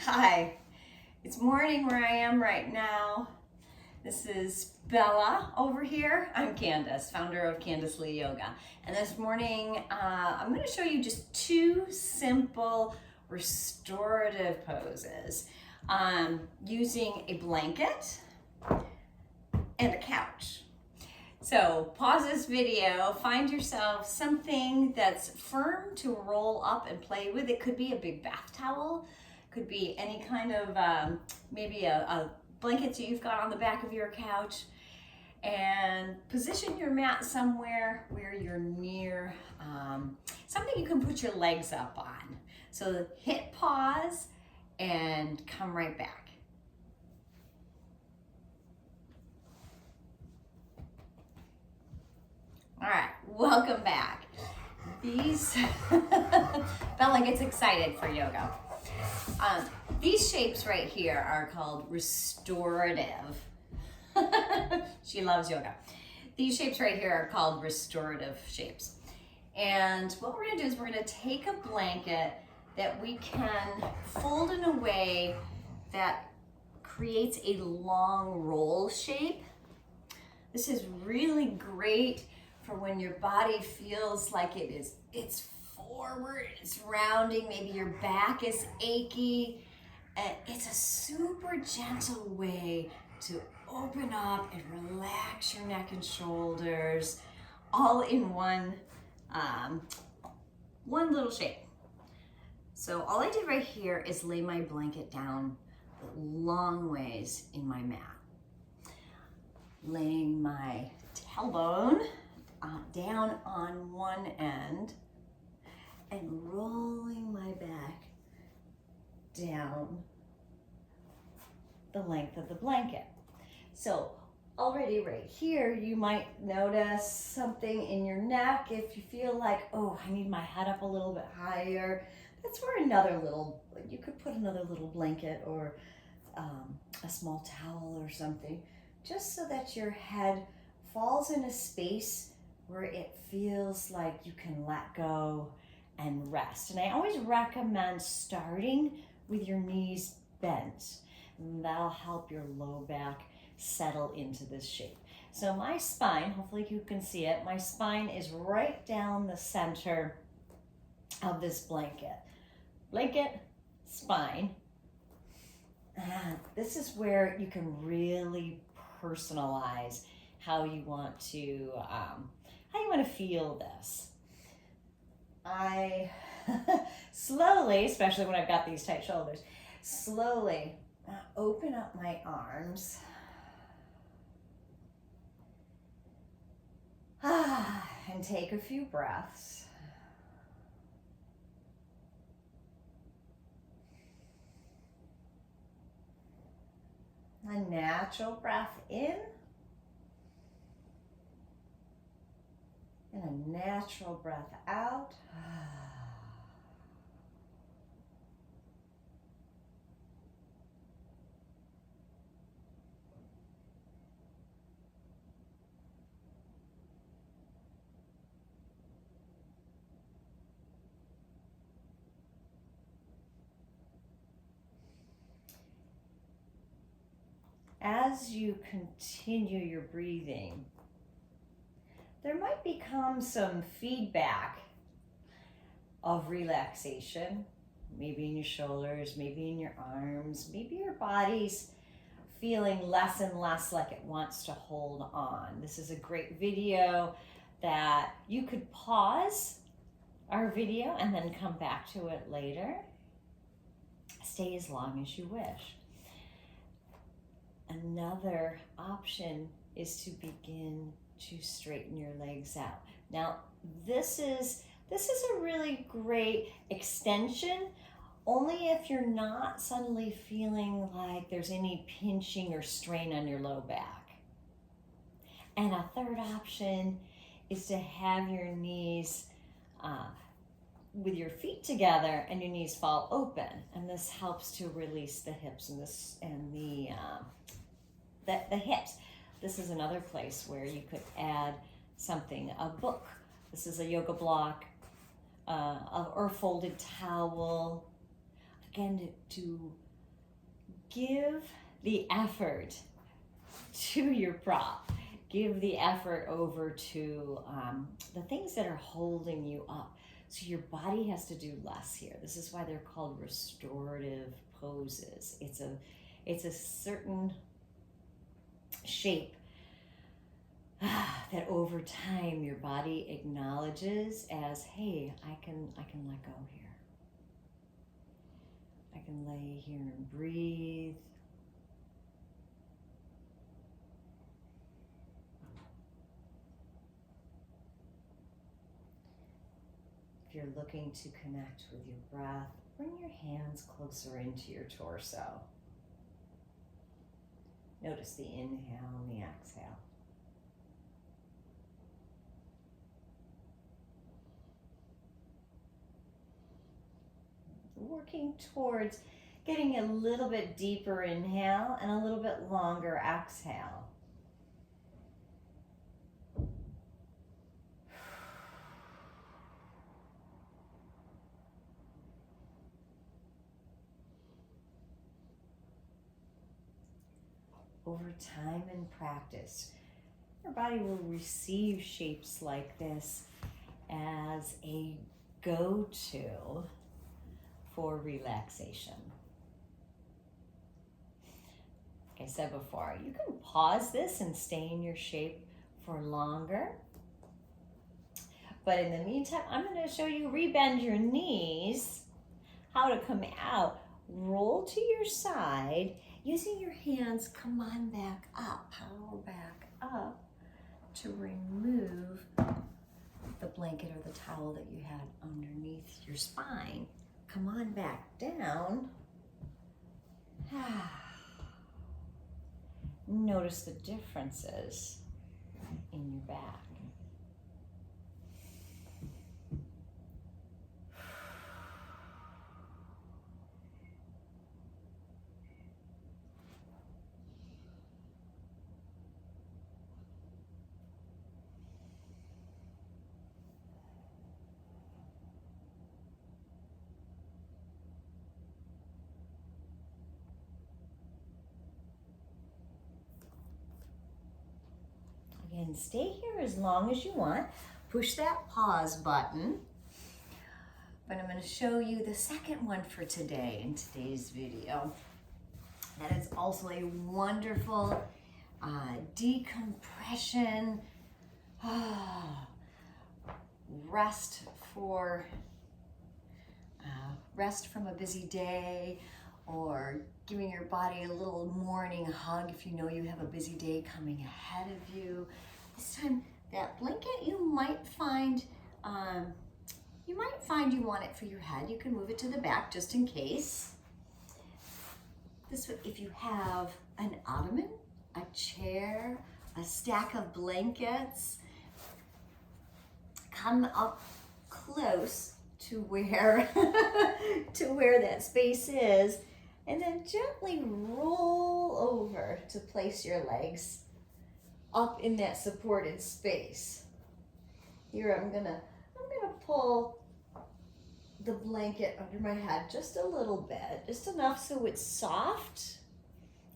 Hi, it's morning where I am right now. This is Bella over here. I'm Candace, founder of Candace Lee Yoga. And this morning, I'm going to show you just two simple restorative poses using a blanket and a couch. So pause this video, find yourself something that's firm to roll up and play with. It could be a big bath towel, could be any kind of, maybe a blanket that you've got on the back of your couch, and position your mat somewhere where you're near something you can put your legs up on. So hit pause and come right back. All right, welcome back. Bella gets excited for yoga. These shapes right here are called restorative. She loves yoga. These shapes right here are called restorative shapes. And what we're gonna do is we're gonna take a blanket that we can fold in a way that creates a long roll shape. This is really great for when your body feels like it's forward, it's rounding, maybe your back is achy. It's a super gentle way to open up and relax your neck and shoulders all in one little shape. So all I did right here is lay my blanket down long ways in my mat. Laying my tailbone down on one end and rolling my back down the length of the blanket. So already right here, you might notice something in your neck. If you feel like, oh, I need my head up a little bit higher, that's where you could put another little blanket or a small towel or something, just so that your head falls in a space where it feels like you can let go and rest. And I always recommend starting with your knees bent. And that'll help your low back settle into this shape. So my spine, hopefully you can see it, my spine is right down the center of this blanket. Blanket, spine. And this is where you can really personalize how you want to feel this. I slowly, especially when I've got these tight shoulders, slowly open up my arms. And take a few breaths. A natural breath in and a natural breath out. As you continue your breathing, there might become some feedback of relaxation, maybe in your shoulders, maybe in your arms, maybe your body's feeling less and less like it wants to hold on. This is a great video that you could pause our video and then come back to it later. Stay as long as you wish. Another option is to begin to straighten your legs out. Now, this is a really great extension, only if you're not suddenly feeling like there's any pinching or strain on your low back. And a third option is to have your knees with your feet together and your knees fall open, and this helps to release the hips and the hips. This is another place where you could add something, a book. This is a yoga block, or a folded towel. Again, to give the effort to your prop. Give the effort over to the things that are holding you up. So your body has to do less here. This is why they're called restorative poses. It's a certain shape that over time your body acknowledges as, hey, I can let go here. I can lay here and breathe. If you're looking to connect with your breath, bring your hands closer into your torso. Notice the inhale and the exhale. Working towards getting a little bit deeper inhale and a little bit longer exhale. Over time and practice, your body will receive shapes like this as a go-to for relaxation. Like I said before, you can pause this and stay in your shape for longer. But in the meantime, I'm going to show you rebend your knees, how to come out, roll to your side, using your hands, come on back up, power back up to remove the blanket or the towel that you had underneath your spine. Come on back down. Notice the differences in your back. Again, stay here as long as you want. Push that pause button. But I'm going to show you the second one for today in today's video. That is also a wonderful decompression, rest from a busy day, or giving your body a little morning hug if you know you have a busy day coming ahead of you. This time, that blanket you might find you want it for your head. You can move it to the back just in case. This would, if you have an ottoman, a chair, a stack of blankets, come up close to where that space is, and then gently roll over to place your legs up in that supported space. Here I'm gonna pull the blanket under my head just a little bit, just enough so it's soft.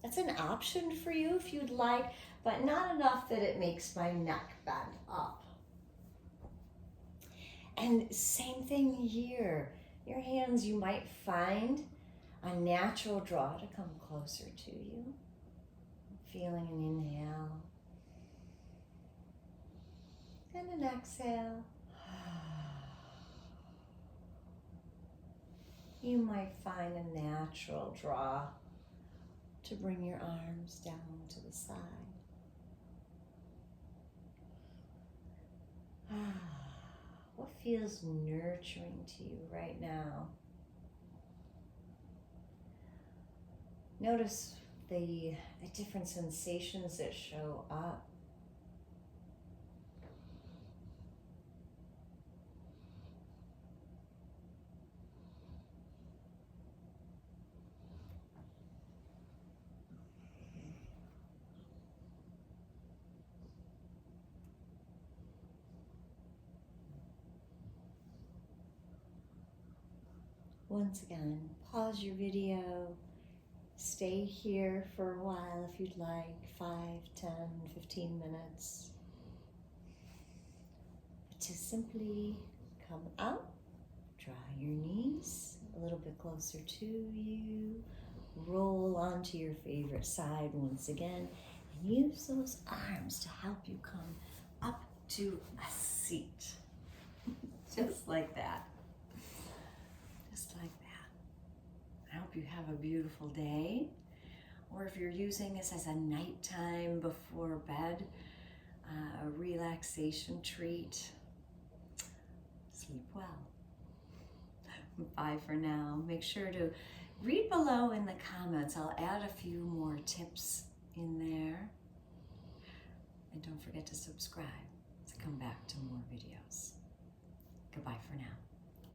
That's an option for you if you'd like, but not enough that it makes my neck bend up. And same thing here. Your hands, you might find a natural draw to come closer to you. Feeling an inhale and an exhale. You might find a natural draw to bring your arms down to the side. What feels nurturing to you right now? Notice the different sensations that show up. Once again, pause your video, Stay here for a while if you'd like, 5, 10, 15 minutes. But to simply come out, draw your knees a little bit closer to you, roll onto your favorite side once again, and use those arms to help you come up to a seat. Just like that. Just like that. I hope you have a beautiful day. Or if you're using this as a nighttime before bed, a relaxation treat, sleep well. Bye for now. Make sure to read below in the comments. I'll add a few more tips in there. And don't forget to subscribe to come back to more videos. Goodbye for now.